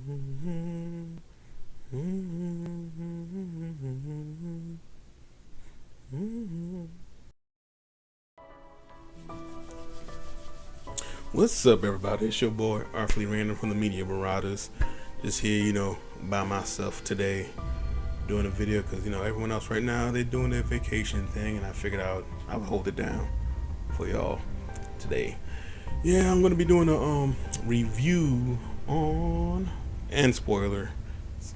What's up, everybody? It's your boy Artfullyrandom from the Media Marauders. Just here, by myself today, doing a video because everyone else right now they're doing their vacation thing, and I figured I would hold it down for y'all today. Yeah, I'm gonna be doing a review on and spoiler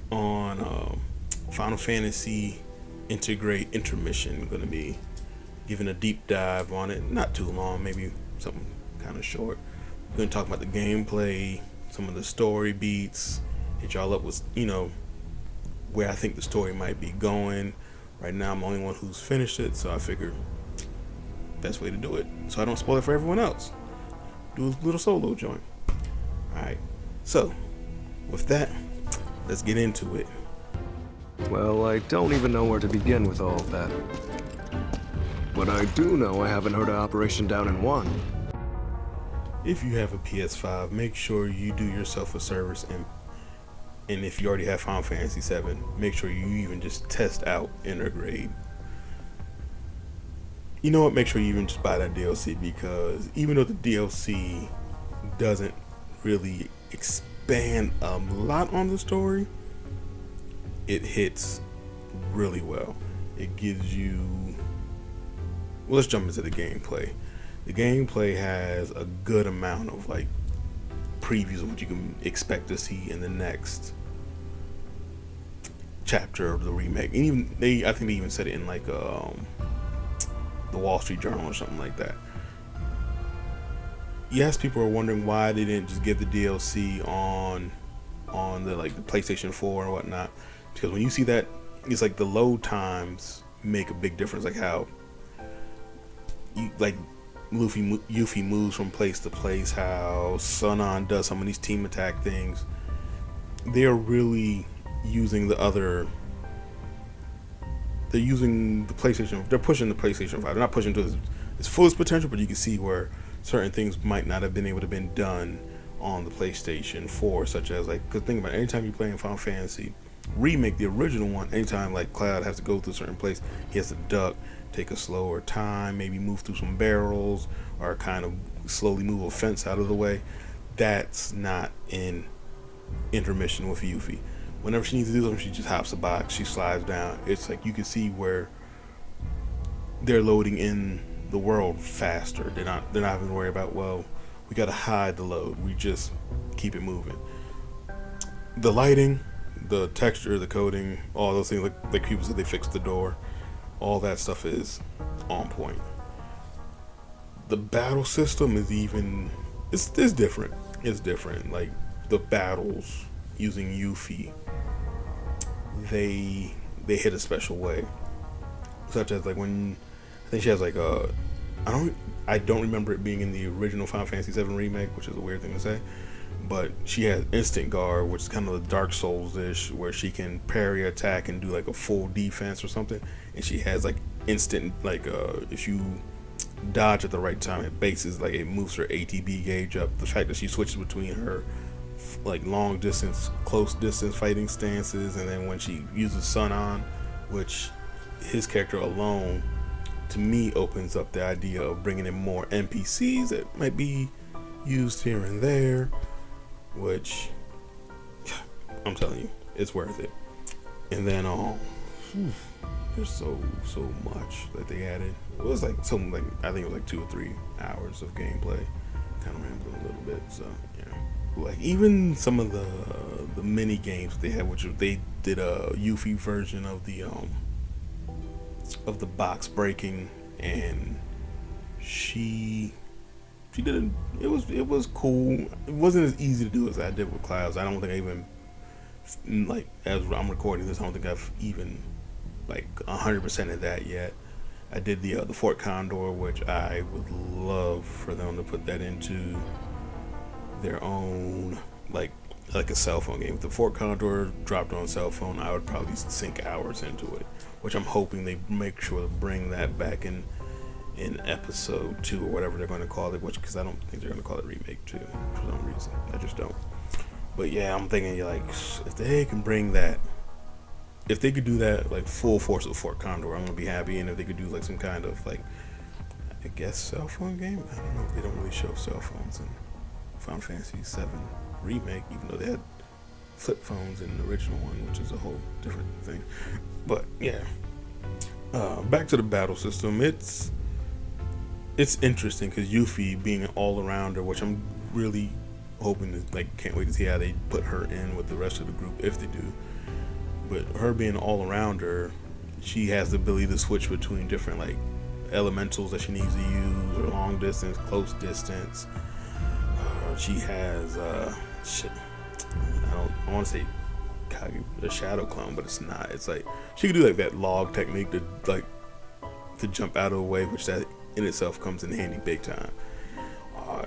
on Final Fantasy Intergrade Intermission. I'm gonna be giving a deep dive on it, not too long, maybe something kind of short. We're gonna talk about the gameplay, some of the story beats, hit y'all up with where I think the story might be going. Right now I'm the only one who's finished it, so I figured best way to do it so I don't spoil it for everyone else. Do a little solo joint. Alright, so with that, let's get into it. Well, I don't even know where to begin with all of that. But I do know I haven't heard of Operation Down in 1. If you have a PS5, make sure you do yourself a service, and if you already have Final Fantasy VII, make sure you even just test out Intergrade. You know what? Make sure you even just buy that DLC, because even though the DLC doesn't really expand a lot on the story, it hits really well. It gives you... Well, let's jump into the gameplay. The gameplay has a good amount of previews of what you can expect to see in the next chapter of the remake. And even I think they even said it in the Wall Street Journal or something like that. Yes, people are wondering why they didn't just give the DLC on the the PlayStation 4 or whatnot. Because when you see that, it's the load times make a big difference. Like how you Yuffie moves from place to place, how Sunon does some of these team attack things. They're really using they're using the PlayStation, they're pushing the PlayStation 5. They're not pushing to its fullest potential, but you can see where certain things might not have been able to been done on the PlayStation 4, such as because think about it, anytime you play in Final Fantasy Remake, the original one, anytime Cloud has to go through a certain place, he has to duck, take a slower time, maybe move through some barrels, or kind of slowly move a fence out of the way. That's not in Intermission with Yuffie. Whenever she needs to do something, she just hops a box, she slides down. It's you can see where they're loading in the world faster. They're not having to worry about, well, we gotta hide the load. We just keep it moving. The lighting, the texture, the coding, all those things, like people said they fixed the door. All that stuff is on point. The battle system is it's different. It's different. The battles using Yuffie, they hit a special way. Such as when I think she has I don't remember it being in the original Final Fantasy VII Remake, which is a weird thing to say. But she has instant guard, which is kind of the Dark Souls-ish, where she can parry attack and do a full defense or something. And she has instant, if you dodge at the right time, it bases it moves her ATB gauge up. The fact that she switches between her long distance, close distance fighting stances, and then when she uses Sunon, which his character alone, to me, opens up the idea of bringing in more NPCs that might be used here and there. Which I'm telling you, it's worth it. And then there's so much that they added. It was I think it was 2 or 3 hours of gameplay. Kind of rambling a little bit, so yeah. Even some of the mini games they had, which they did a Yuffie version of the box breaking, and she did it. It was cool. It wasn't as easy to do as I did with Clouds. I don't think I even as I'm recording this, I don't think I've even 100% of that yet. I did the Fort Condor, which I would love for them to put that into their own a cell phone game. If the Fort Condor dropped on cell phone, I would probably sink hours into it, which I'm hoping they make sure to bring that back in episode 2 or whatever they're going to call it, because I don't think they're going to call it Remake 2 for some reason. I just don't. But yeah, I'm thinking like if they can bring that, if they could do that like full force of Fort Condor, I'm gonna be happy. And if they could do like some kind of like, I guess cell phone game. I don't know. They don't really show cell phones in Final Fantasy VII Remake, even though they had flip phones in the original one, which is a whole different thing. But yeah, back to the battle system. It's interesting because Yuffie being an all-arounder, which I'm really hoping to like, can't wait to see how they put her in with the rest of the group if they do. But her being an all-arounder, she has the ability to switch between different like elementals that she needs to use, or long distance, close distance. She has shit. I want to say a shadow clone, but it's not. It's like she can do like that log technique to jump out of the way, which that in itself comes in handy big time.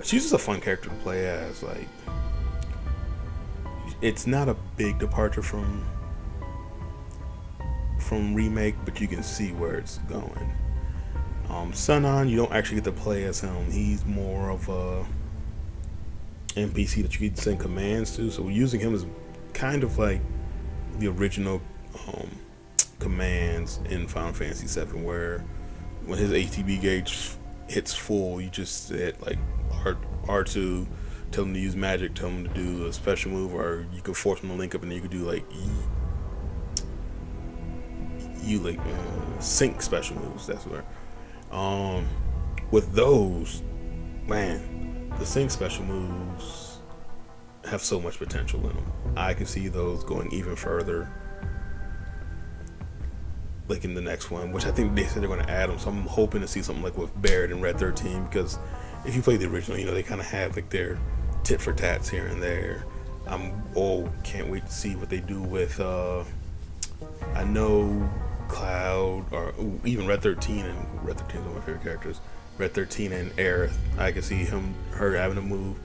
She's just a fun character to play as. Like, it's not a big departure from Remake, but you can see where it's going. Sunon, you don't actually get to play as him. He's more of a NPC that you can send commands to. So using him is kind of like the original commands in Final Fantasy VII, where when his ATB gauge hits full, you just hit like R2, tell him to use magic, tell him to do a special move, or you can force him to link up, and then you can do like sync special moves. That's where with those, man, the sync special moves have so much potential in them. I can see those going even further, like in the next one, which I think they said they're going to add them. So I'm hoping to see something like with Barret and Red 13, because if you play the original, you know, they kind of have like their tit for tats here and there. Can't wait to see what they do with I know Cloud, or even Red 13, and Red 13 is one of my favorite characters. Red 13 and Aerith, I can see her having a move.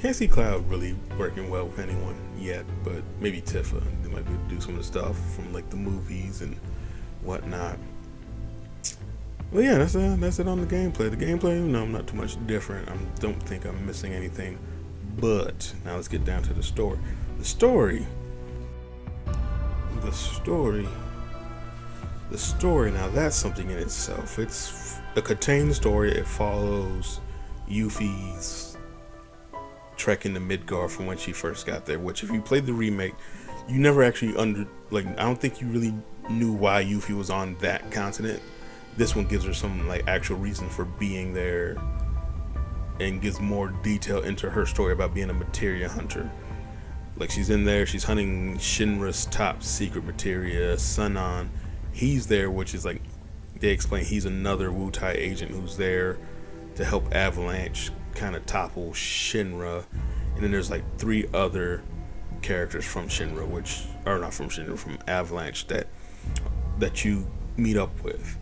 Can't see Cloud really working well with anyone yet, but maybe Tifa. They might be able to do some of the stuff from like the movies and whatnot. Well, yeah, that's it on the gameplay. The gameplay, no, not too much different. I don't think I'm missing anything. But now let's get down to the story. The story. Now that's something in itself. It's a contained story. It follows Yuffie's trek into Midgar from when she first got there. Which, if you played the remake, you never actually I don't think you really knew why Yuffie was on that continent. This one gives her some like actual reason for being there, and gives more detail into her story about being a materia hunter. Like, she's in there, she's hunting Shinra's top secret materia, Sunon. He's there, which is like, they explain he's another Wutai agent who's there to help Avalanche kind of topple Shinra. And then there's like 3 other characters from Shinra, from Avalanche that you meet up with.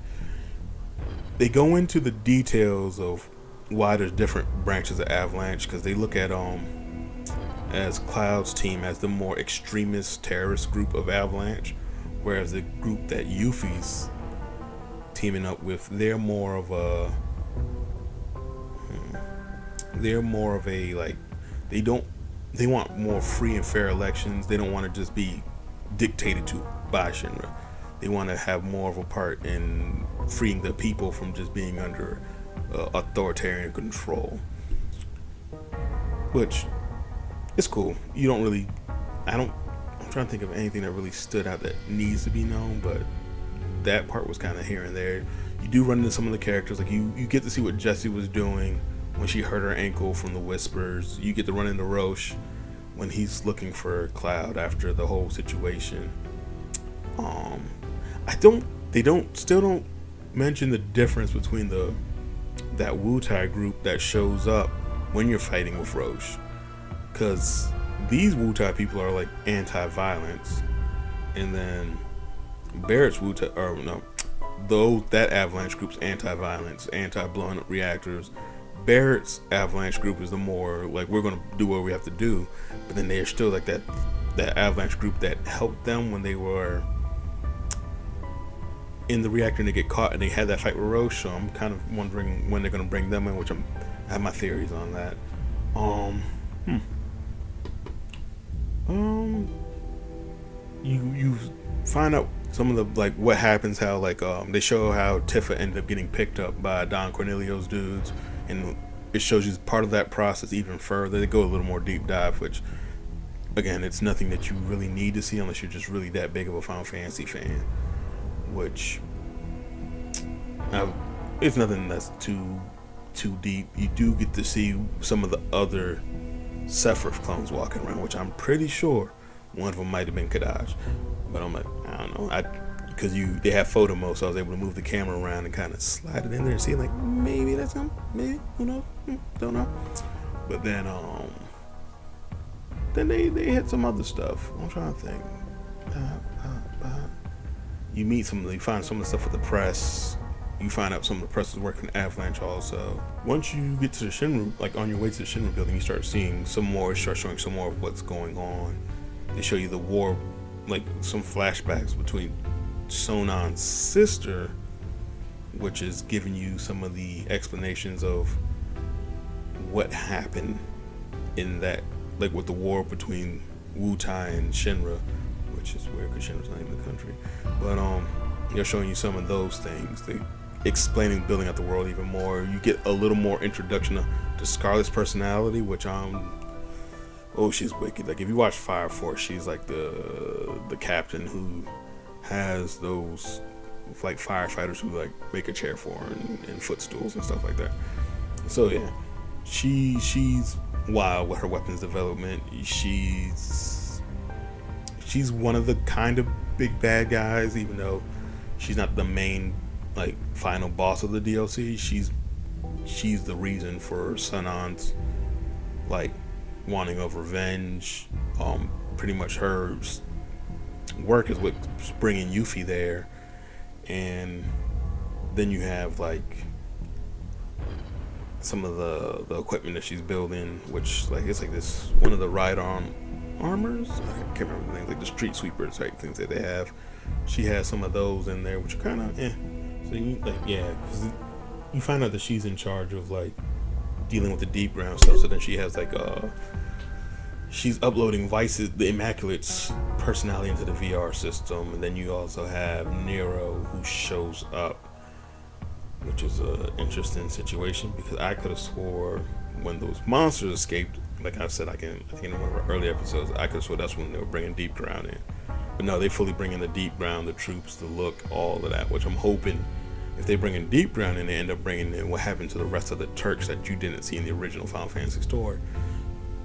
They go into the details of why there's different branches of Avalanche, because they look at as Cloud's team as the more extremist terrorist group of Avalanche, whereas the group that Yuffie's teaming up with, they're more of a like, they want more free and fair elections. They don't want to just be dictated to by Shinra. They want to have more of a part in freeing the people from just being under authoritarian control, which is cool. I'm trying to think of anything that really stood out that needs to be known, but that part was kind of here and there. You do run into some of the characters, like you get to see what Jessie was doing when she hurt her ankle from the whispers. You get to run into Roche when he's looking for Cloud after the whole situation. They don't mention the difference between that Wutai group that shows up when you're fighting with Roche, because these Wutai people are like anti-violence, and then Barrett's that Avalanche group's anti-violence, anti-blowing up reactors. Barrett's Avalanche group is the more like, we're gonna do what we have to do, but then they're still like that Avalanche group that helped them when they were in the reactor and they get caught and they had that fight with Roche. So I'm kind of wondering when they're gonna bring them in, which I have my theories on that. you find out some of the like what happens, how like they show how Tifa ended up getting picked up by Don Cornelio's dudes, and it shows you part of that process even further. They go a little more deep dive, which again, it's nothing that you really need to see unless you're just really that big of a Final Fantasy fan, which it's nothing that's too deep. You do get to see some of the other Sephiroth clones walking around, which I'm pretty sure one of them might have been Kadaj, but I'm like, I don't know, because they have photo mode, so I was able to move the camera around and kind of slide it in there and see, like, maybe that's him, maybe, who knows, don't know. But then they hit some other stuff. I'm trying to think. You find some of the stuff with the press. You find out some of the press is working Avalanche also. Once you get to the Shinra, like on your way to the Shinra building, you start seeing some more, start showing some more of what's going on. They show you the war, like some flashbacks between Sonan's sister, which is giving you some of the explanations of what happened in that, like with the war between Wutai and Shinra, which is weird because Shinra's not even the country. But they're showing you some of those things. They explaining, building out the world even more. You get a little more introduction to Scarlet's personality, which she's wicked. Like if you watch Fire Force, she's like the captain who has those like firefighters who like make a chair for her and footstools and stuff like that. So yeah, she's wild with her weapons development. She's one of the kind of big bad guys, even though she's not the main like final boss of the DLC. She's the reason for Sonan's like wanting of revenge. Pretty much her work is what's bringing Yuffie there, and then you have like some of the equipment that she's building, which like it's like this one of the ride armors. I can't remember the names, like the street sweeper type things that they have. She has some of those in there, which are kind of So you like because you find out that she's in charge of like dealing with the deep ground stuff. So then she has like she's uploading Vice's, the Immaculate's personality into the VR system, and then you also have Nero who shows up, which is an interesting situation because I could have swore when those monsters escaped, like I said, I think in one of our early episodes, I could have swore that's when they were bringing Deep Ground in. But no, they fully bring in the Deep Ground, the troops, the look, all of that, which I'm hoping if they bring in Deep Ground and they end up bringing in what happened to the rest of the Turks that you didn't see in the original Final Fantasy story,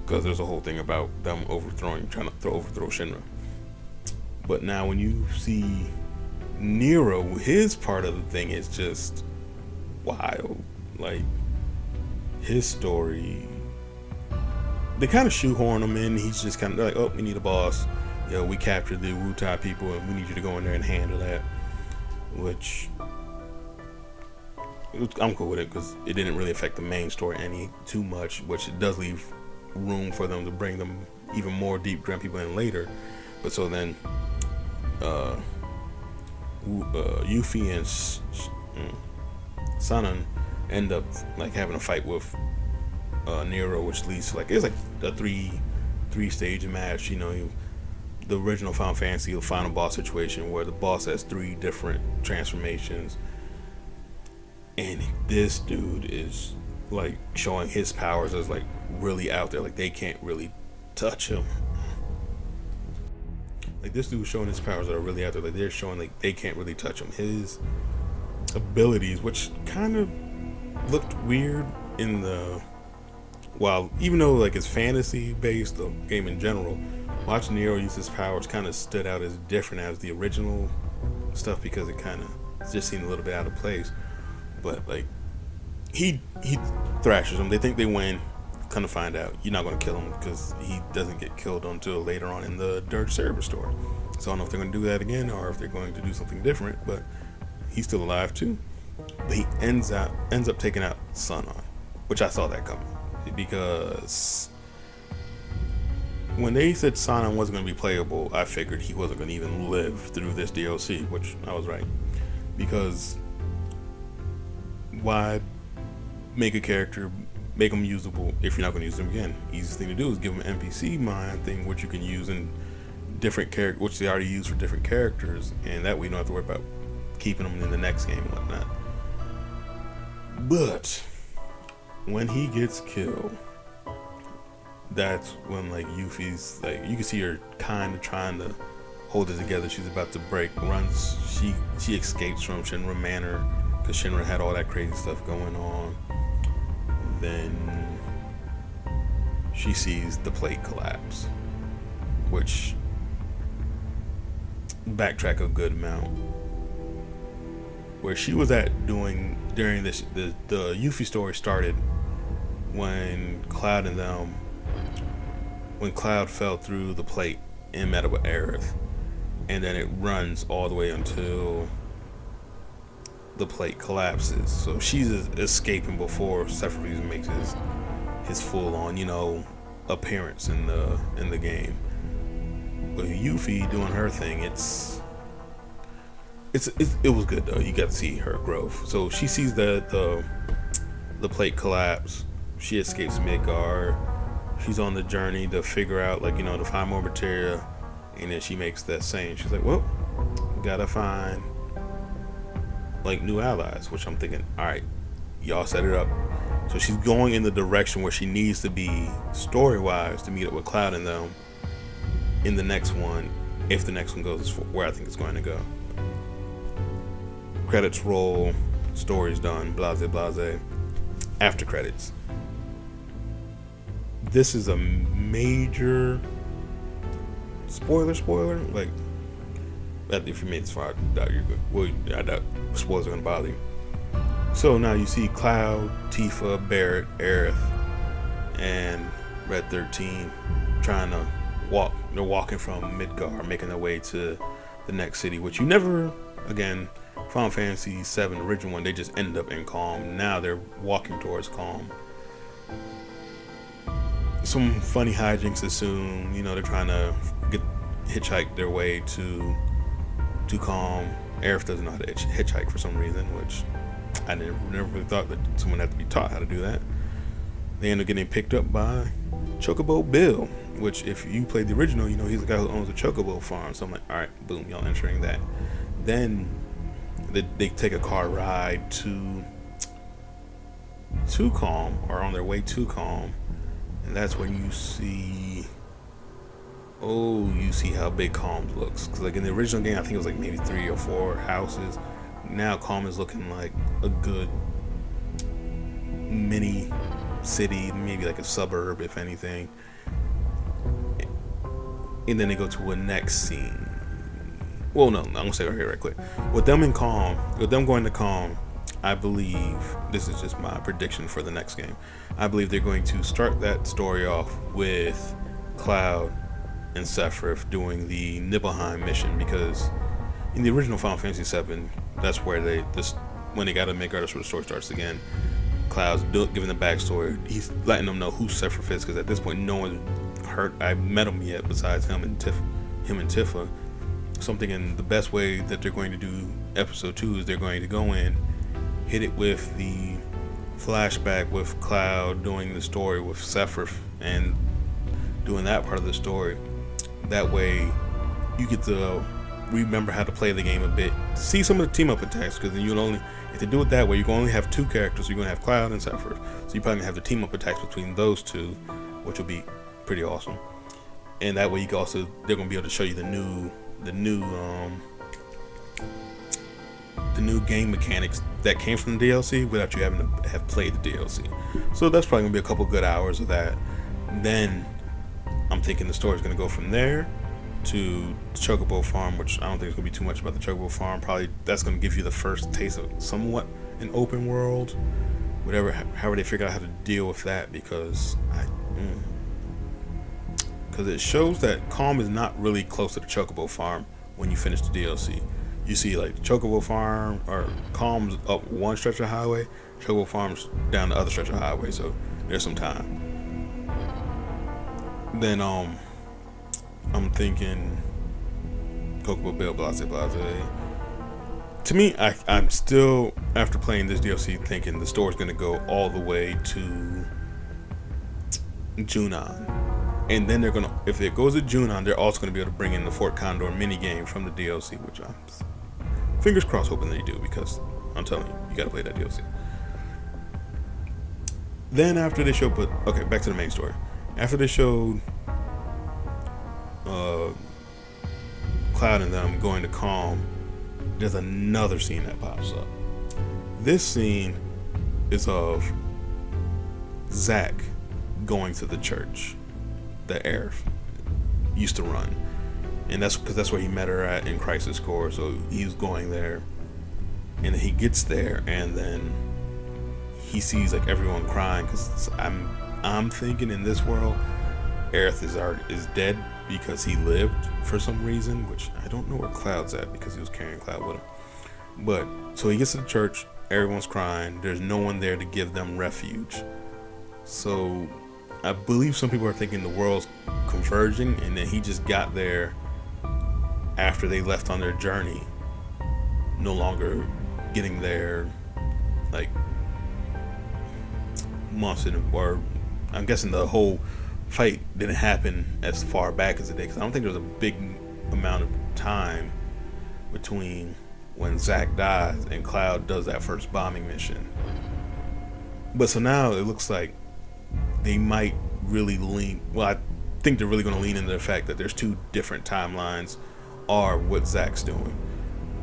because there's a whole thing about them trying to overthrow Shinra. But now when you see Nero, his part of the thing is just wild. Like his story, they kind of shoehorn him in. He's just kind of like, oh, we need a boss. Yo, we captured the Wutai people and we need you to go in there and handle that. Which I'm cool with it because it didn't really affect the main story any too much, which it does leave room for them to bring them even more deep ground people in later. But so then Yuffie and Sanan end up like having a fight with Nero, which leads to like it's like a three stage match. You know, the original Final Fantasy, the final boss situation where the boss has 3 different transformations, and this dude is like showing his powers as like really out there. Like they can't really touch him. Like this dude's showing his powers that are really out there. Like they're showing like they can't really touch him. His abilities, which kind of looked weird in the even though like it's fantasy based, the game in general, watching Nero use his powers kind of stood out as different as the original stuff because it kind of just seemed a little bit out of place. But like he thrashes them. They think they win. Kind of find out you're not going to kill him because he doesn't get killed until later on in the Dirge Cerberus story. So I don't know if they're going to do that again or if they're going to do something different. But he's still alive too. But he ends up taking out Sanan, which I saw that coming because when they said Sanan wasn't going to be playable, I figured he wasn't going to even live through this DLC, which I was right. Because why make a character, make them usable if you're not going to use them again? Easiest thing to do is give them an NPC mind thing, which you can use and different character, which they already use for different characters, and that way you don't have to worry about keeping them in the next game and whatnot. But when he gets killed, that's when like Yuffie's like, you can see her kind of trying to hold it together. She's about to break, runs. She escapes from Shinra Manor because Shinra had all that crazy stuff going on. Then she sees the plate collapse, which backtrack a good amount. Where she was at during this, the Yuffie story started when Cloud fell through the plate and met up with Aerith, and then it runs all the way until the plate collapses. So she's escaping before Sephiroth makes his full on, appearance in the game. But Yuffie doing her thing, it was good though. You got to see her growth. So she sees the plate collapse. She escapes Midgard. She's on the journey to figure out, to find more materia, and then she makes that saying. She's like, well, gotta find new allies, which I'm thinking, all right, y'all set it up. So she's going in the direction where she needs to be story-wise to meet up with Cloud and them in the next one, if the next one goes where I think it's going to go. Credits roll, story's done, blase blase. After credits. This is a major spoiler. Like, if you made this far, I doubt you're good. Well, I doubt spoilers are gonna bother you. So now you see Cloud, Tifa, Barrett, Aerith, and Red 13 trying to walk. They're walking from Midgard, making their way to the next city, which you never, again, Final Fantasy VII, original one, they just ended up in Calm. Now they're walking towards Calm. Some funny hijinks assume, they're trying to hitchhike their way to Calm. Aerith doesn't know how to hitchhike for some reason, which I never really thought that someone had to be taught how to do that. They end up getting picked up by Chocobo Bill, which if you played the original, he's the guy who owns the Chocobo farm. So I'm like, all right, boom, y'all entering that. Then they take a car ride to Calm, or on their way to Calm, and that's when you see how big Calm looks. Because in the original game, I think it was maybe 3 or 4 houses. Now Calm is looking like a good mini city, maybe a suburb, if anything. And then they go to a next scene. Well, no, I'm gonna say right quick. With them going to Calm, I believe, this is just my prediction for the next game, I believe they're going to start that story off with Cloud and Sephiroth doing the Nibelheim mission, because in the original Final Fantasy VII, that's where when they got to Midgard, that's where the story starts again. Cloud's giving the backstory. He's letting them know who Sephiroth is, because at this point, no one I've met him yet besides him and Tifa. So I'm thinking the best way that they're going to do episode 2 is they're going to go in, hit it with the flashback with Cloud doing the story with Sephiroth and doing that part of the story. That way you get to remember how to play the game a bit, see some of the team up attacks, because then if they do it that way, you can only have 2 characters. So you're going to have Cloud and Sephiroth, so you probably have the team up attacks between those 2, which will be pretty awesome. And that way they're going to be able to show you the new game mechanics that came from the DLC without you having to have played the DLC. So that's probably gonna be a couple good hours of that. Then I'm thinking the story's gonna go from there to Chocobo Farm, which I don't think it's gonna be too much about the Chocobo Farm. Probably that's gonna give you the first taste of somewhat an open world, however they figure out how to deal with that, because it shows that Calm is not really close to the Chocobo Farm when you finish the DLC. You see Chocobo Farm or Calm's up one stretch of highway, Chocobo Farm's down the other stretch of highway, so there's some time. Then I'm thinking Chocobo Bill, blase blase. To me, I'm still, after playing this DLC, thinking the story's gonna go all the way to Junon. And then they're gonna, if it goes to Junon, they're also gonna be able to bring in the Fort Condor mini game from the DLC, which I'm fingers crossed hoping they do, because I'm telling you, you gotta play that DLC. Then after they show, okay, back to the main story. After they showed Cloud and them going to Calm, there's another scene that pops up. This scene is of Zack going to the church that Aerith used to run, and that's because that's where he met her at in Crisis Core. So he's going there, and he gets there, and then he sees like everyone crying, because I'm thinking in this world Aerith is dead because he lived for some reason, which I don't know where Cloud's at, because he was carrying Cloud with him. But so he gets to the church, everyone's crying, there's no one there to give them refuge. So I believe some people are thinking the world's converging, and then he just got there after they left on their journey, no longer getting there like months in, or I'm guessing the whole fight didn't happen as far back as it did, because I don't think there was a big amount of time between when Zack dies and Cloud does that first bombing mission. But so now it looks like they might really lean, well, I think they're really going to lean into the fact that there's two different timelines are what Zack's doing,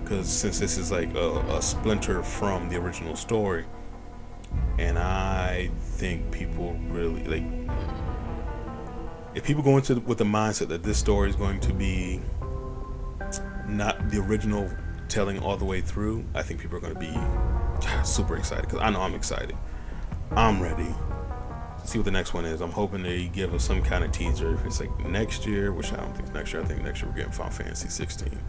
because since this is like a splinter from the original story, and I think people really like, if people go into with the mindset that this story is going to be not the original telling all the way through, I think people are going to be super excited, because I know I'm excited. I'm ready to see what the next one is. I'm hoping they give us some kind of teaser. If it's like next year, which I don't think it's next year, I think next year we're getting Final Fantasy 16.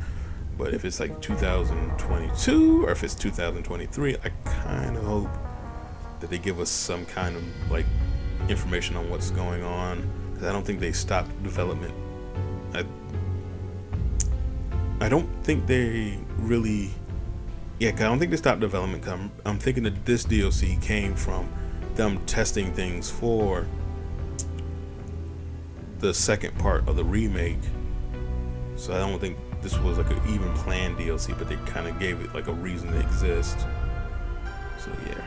But if it's like 2022 or if it's 2023, I kind of hope that they give us some kind of like information on what's going on, because I don't think they stopped development. I don't think they really, yeah, cause I don't think they stopped development. I'm thinking that this DLC came from them testing things for the second part of the remake. So I don't think this was like an even planned DLC, but they kind of gave it like a reason to exist. So yeah.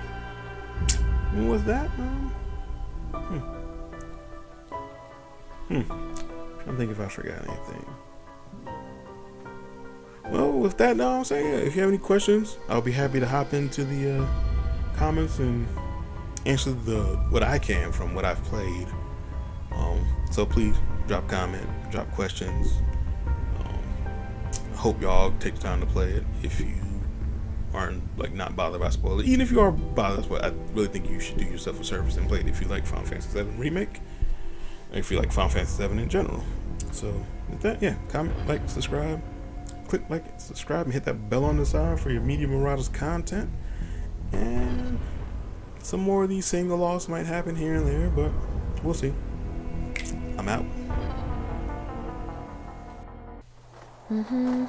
What was that? Trying to think if I forgot anything. Well, with that, now I'm saying, yeah, if you have any questions, I'll be happy to hop into the comments and answer what I can from what I've played. So please drop comment, drop questions. I hope y'all take the time to play it. If you aren't like not bothered by spoilers, even if you are bothered by spoilers, I really think you should do yourself a service and play it if you like Final Fantasy VII Remake, or if you like Final Fantasy VII in general. So with that, yeah, comment, like, subscribe. Click like, subscribe, and hit that bell on the side for your Media Marauders content. And some more of these single-offs might happen here and there, but we'll see. I'm out. Mm-hmm.